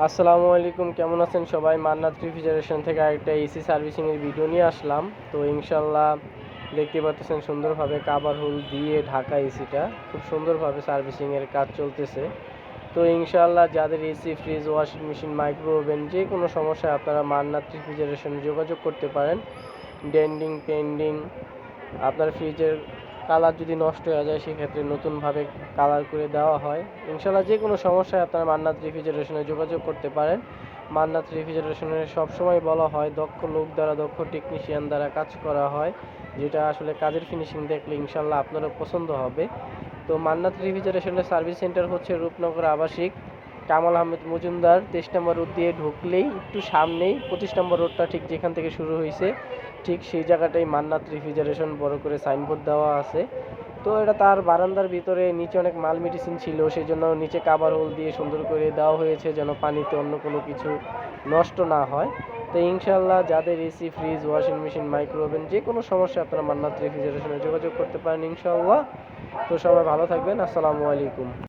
আসসালামু আলাইকুম, কেমন আছেন সবাই? মান্নাত রেফ্রিজারেশন থেকে আরেকটা এসি সার্ভিসিংয়ের ভিডিও নিয়ে আসলাম। তো ইনশাল্লাহ দেখতে পাচ্ছেন সুন্দরভাবে কাভার হোল দিয়ে ঢাকা এসিটা খুব সুন্দরভাবে সার্ভিসিংয়ের কাজ চলতেছে। তো ইনশাল্লাহ যাদের AC, fridge, washing machine, micro oven যে কোনো সমস্যায় আপনারা মান্নাত রেফ্রিজারেশনে যোগাযোগ করতে পারেন। ডেন্ডিং, পেন্ডিং, আপনার ফ্রিজের কালার যদি নষ্ট হয়ে যায় সেক্ষেত্রে নতুনভাবে কালার করে দেওয়া হয়। ইনশাল্লাহ যে কোনো সমস্যায় আপনারা মান্নাত রেফ্রিজারেশনে যোগাযোগ করতে পারেন। মান্নাত রেফ্রিজারেশনে সবসময় বলা হয় দক্ষ লোক দ্বারা, দক্ষ টেকনিশিয়ান দ্বারা কাজ করা হয়, যেটা আসলে কাজের ফিনিশিং দেখলে ইনশাল্লাহ আপনারও পছন্দ হবে। তো মান্নাত রেফ্রিজারেশনের সার্ভিস সেন্টার হচ্ছে রূপনগর আবাসিক, কামাল আহমেদ মজুমদার 23 নম্বর রোড দিয়ে ঢুকলেই একটু সামনেই 25 নম্বর রোডটা ঠিক যেখান থেকে শুরু হয়েছে ঠিক সেই জায়গাটাই মান্নাত রেফ্রিজারেশন বড় করে সাইনবোর্ড দেওয়া আছে। তো এটা তার বারান্দার ভিতরে নিচে অনেক মাল মেডিসিন ছিল, সেই জন্য নিচে কাভার হোল দিয়ে সুন্দর করে দেওয়া হয়েছে যেন পানিতে অন্য কোনো কিছু নষ্ট না হয়। তো ইনশাল্লাহ যাদের AC, fridge, washing machine, micro oven যে কোনো সমস্যা আপনারা মান্নাত রেফ্রিজারেশনে যোগাযোগ করতে পারেন ইনশাল্লাহ। তো সবাই ভালো থাকবেন। আসসালামু আলাইকুম।